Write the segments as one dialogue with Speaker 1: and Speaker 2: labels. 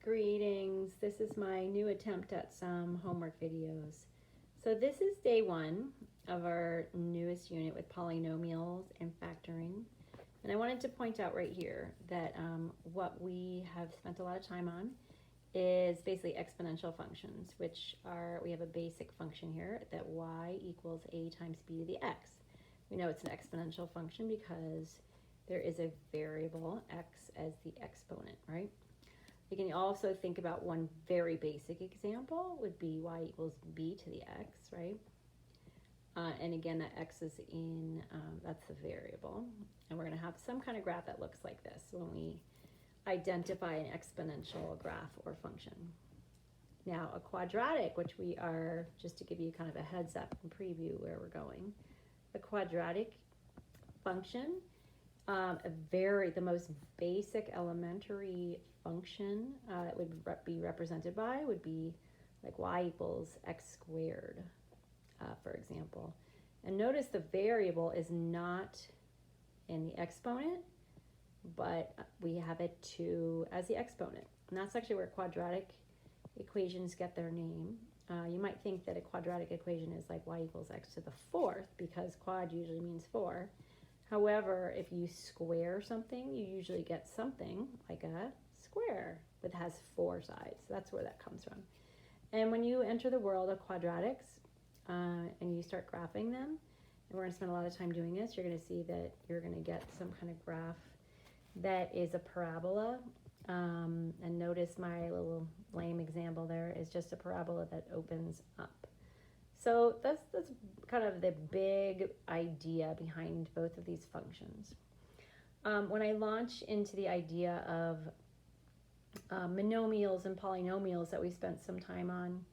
Speaker 1: Greetings. This is my new attempt at some homework videos. So this is day one of our newest unit with polynomials and factoring. And I wanted to point out right here that what we have spent a lot of time on is basically exponential functions, which are, we have a basic function here that y equals a times b to the x. We know it's an exponential function because there is a variable x as the exponent, right? You can also think about one very basic example would be y equals b to the x, right? And again, that x is in, that's the variable. And we're going to have some kind of graph that looks like this when we identify an exponential graph or function. Now, a quadratic, which we are, just to give you kind of a heads up and preview where we're going, a quadratic function, the most basic elementary function that would be represented by would be like y equals x squared, for example. And notice the variable is not in the exponent, but we have it as the exponent. And that's actually where quadratic equations get their name. You might think that a quadratic equation is like y equals x to the fourth, because quad usually means 4. However, if you square something, you usually get something like a square that has 4 sides. That's where that comes from. And when you enter the world of quadratics and you start graphing them, and we're going to spend a lot of time doing this, you're going to see that you're going to get some kind of graph that is a parabola. And notice my little lame example there is just a parabola that opens up. So that's kind of the big idea behind both of these functions. When I launch into the idea of monomials and polynomials that we spent some time on,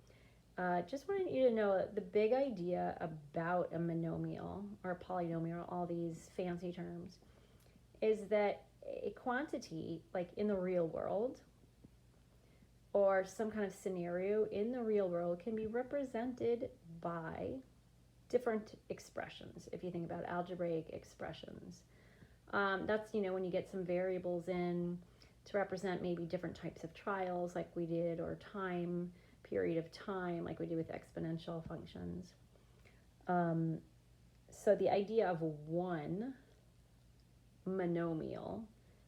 Speaker 1: just wanted you to know the big idea about a monomial or a polynomial, all these fancy terms, is that a quantity, like in the real world, or some kind of scenario in the real world, can be represented by different expressions. If you think about algebraic expressions, that's, when you get some variables in to represent maybe different types of trials like we did, or time, period of time like we did with exponential functions. So the idea of one monomial,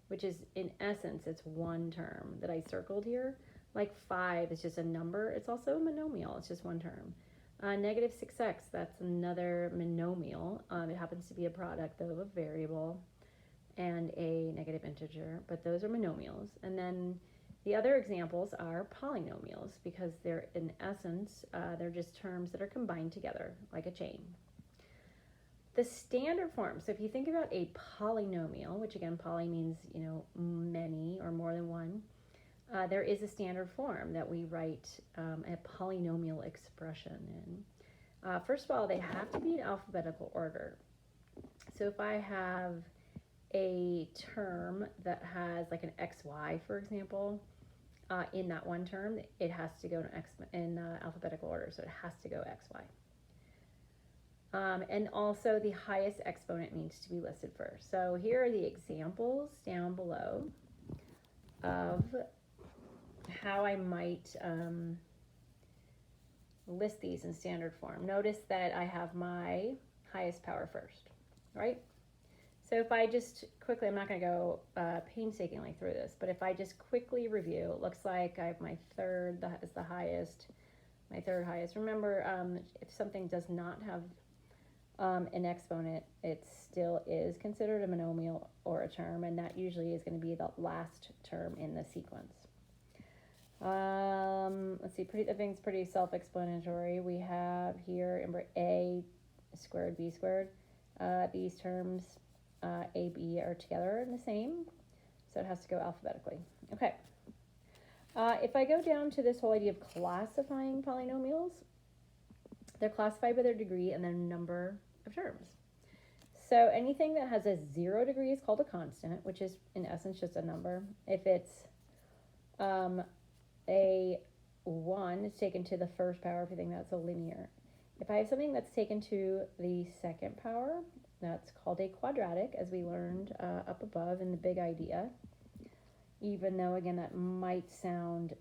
Speaker 1: which is in essence, it's one term that I circled here. Like 5 is just a number. It's also a monomial. It's just one term. Negative 6x, that's another monomial. It happens to be a product of a variable and a negative integer, but those are monomials. And then the other examples are polynomials, because they're, in essence, they're just terms that are combined together like a chain. The standard form, so if you think about a polynomial, which again, poly means, many or more than one, there is a standard form that we write a polynomial expression in. First of all, they have to be in alphabetical order. So if I have a term that has like an xy, for example, in that one term, it has to go in alphabetical order, so it has to go xy. And also the highest exponent needs to be listed first. So here are the examples down below of how I might list these in standard form. Notice that I have my highest power first, right? So if I just quickly, I'm not going to go painstakingly through this, but if I just quickly review, it looks like I have my third, that is the highest, my third highest. Remember, if something does not have an exponent, it still is considered a monomial or a term, and that usually is going to be the last term in the sequence. Let's see, everything's pretty self-explanatory. We have here a squared, b squared. These terms, a, b, are together and the same, so it has to go alphabetically. Okay. If I go down to this whole idea of classifying polynomials, they're classified by their degree and their number of terms. So anything that has a 0 degree is called a constant, which is in essence just a number. If it's a 1, it's taken to the first power. If you think that's a linear. If I have something that's taken to the second power, that's called a quadratic, as we learned up above in the big idea. even though, again, that might sound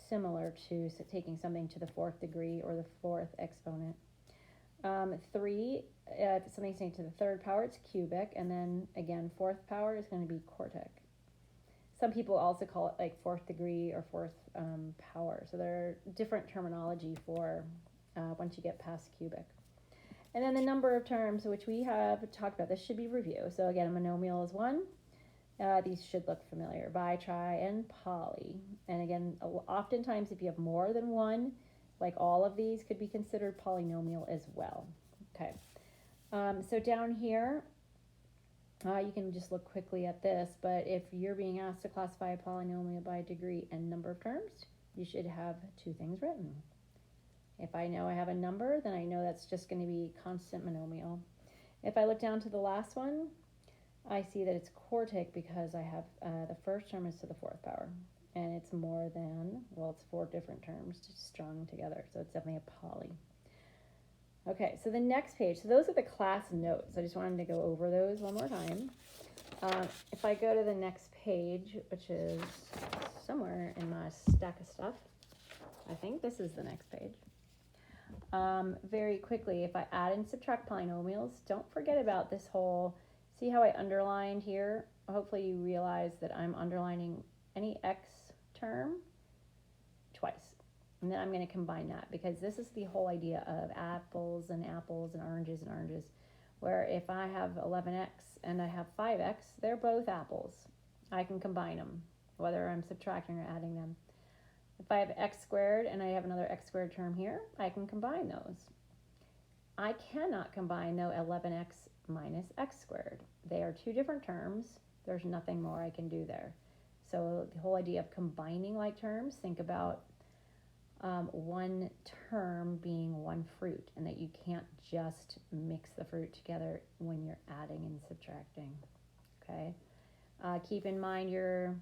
Speaker 1: similar to taking something to the fourth degree or the fourth exponent. 3, if something's taken to the third power, it's cubic, and then, again, fourth power is going to be quartic. Some people also call it like fourth degree or fourth power. So there are different terminology for once you get past cubic. And then the number of terms, which we have talked about, this should be review. So again, a monomial is 1. These should look familiar. Bi, tri, and poly. And again, oftentimes if you have more than one, like all of these could be considered polynomial as well. Okay. So down here, you can just look quickly at this, but if you're being asked to classify a polynomial by degree and number of terms, you should have 2 things written. If I know I have a number, then I know that's just going to be constant monomial. If I look down to the last one, I see that it's quartic because I have the first term is to the fourth power, and it's more than, well, it's 4 different terms strung together, so it's definitely a poly. Okay, so the next page, so those are the class notes. I just wanted to go over those one more time. If I go to the next page, which is somewhere in my stack of stuff, I think this is the next page. Very quickly, if I add and subtract polynomials, don't forget about this whole, see how I underlined here? Hopefully you realize that I'm underlining any x term twice. And then I'm going to combine that because this is the whole idea of apples and oranges, where if I have 11x and I have 5x, they're both apples. I can combine them, whether I'm subtracting or adding them. If I have x squared and I have another x squared term here, I can combine those. I cannot combine, though, 11x minus x squared. They are 2 different terms. There's nothing more I can do there. So the whole idea of combining like terms, think about one term being one fruit, and that you can't just mix the fruit together when you're adding and subtracting. Okay, keep in mind your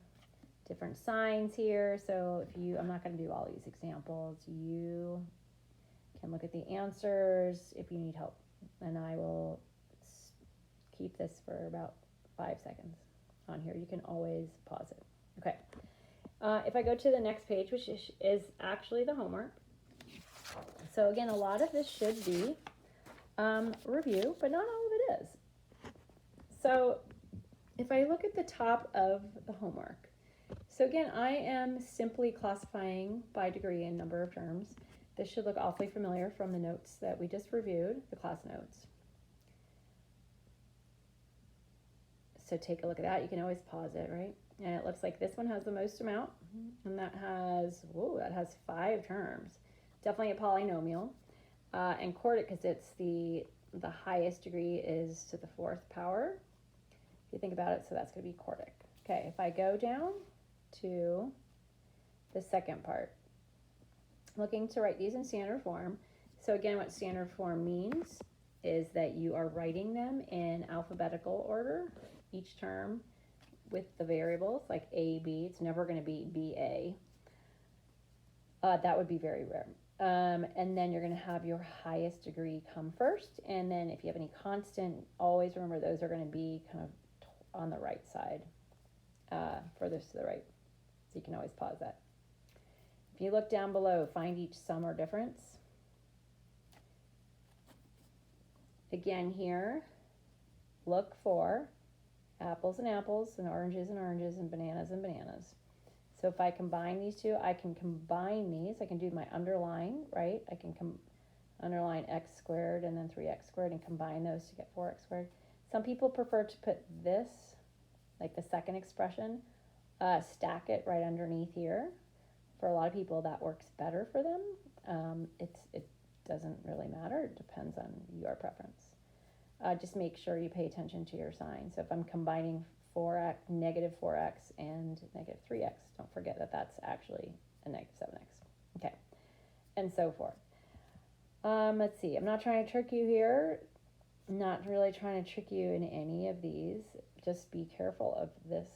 Speaker 1: different signs here. So if you, I'm not going to do all these examples. You can look at the answers if you need help, and I will keep this for about 5 seconds on here. You can always pause it. Okay. If I go to the next page, which is actually the homework. So again, a lot of this should be review, but not all of it is. So if I look at the top of the homework, so again, I am simply classifying by degree and number of terms. This should look awfully familiar from the notes that we just reviewed, the class notes. So take a look at that. You can always pause it, right? And it looks like this one has the most amount, and that has 5 terms. Definitely a polynomial. And quartic, because it's the highest degree is to the 4th power. If you think about it, so that's going to be quartic. Okay, if I go down to the second part, looking to write these in standard form. So again, what standard form means is that you are writing them in alphabetical order, each term with the variables like A, B. It's never going to be BA. That would be very rare. And then you're going to have your highest degree come first. And then if you have any constant, always remember those are going to be kind of on the right side, furthest to the right. So you can always pause that. If you look down below, find each sum or difference. Again here, look for apples and apples and oranges and oranges and bananas and bananas. So if I combine these two, I can combine these. I can do my underline, right? I can underline x squared and then 3x squared and combine those to get 4x squared. Some people prefer to put this, like the second expression, stack it right underneath here. For a lot of people, that works better for them. It doesn't really matter. It depends on your preference. Just make sure you pay attention to your sign. So if I'm combining negative 4x and negative 3x, don't forget that that's actually a negative 7x. Okay, and so forth. Let's see. I'm not trying to trick you here. I'm not really trying to trick you in any of these. Just be careful of this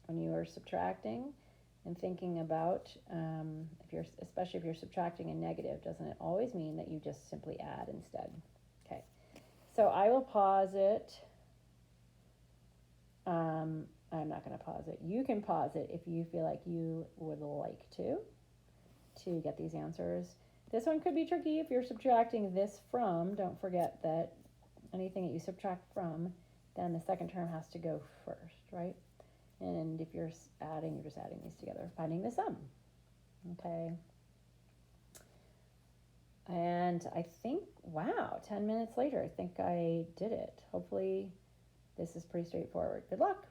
Speaker 1: when you are subtracting and thinking about, especially if you're subtracting a negative, doesn't it always mean that you just simply add instead? Okay, so I will pause it I'm not going to pause it. You can pause it if you feel like you would like to get these answers. This one could be tricky if you're subtracting this from. Don't forget that anything that you subtract from, then the second term has to go first, right? And if you're adding, you're just adding these together, finding the sum. Okay. And I think, wow, 10 minutes later, I think I did it. Hopefully this is pretty straightforward. Good luck.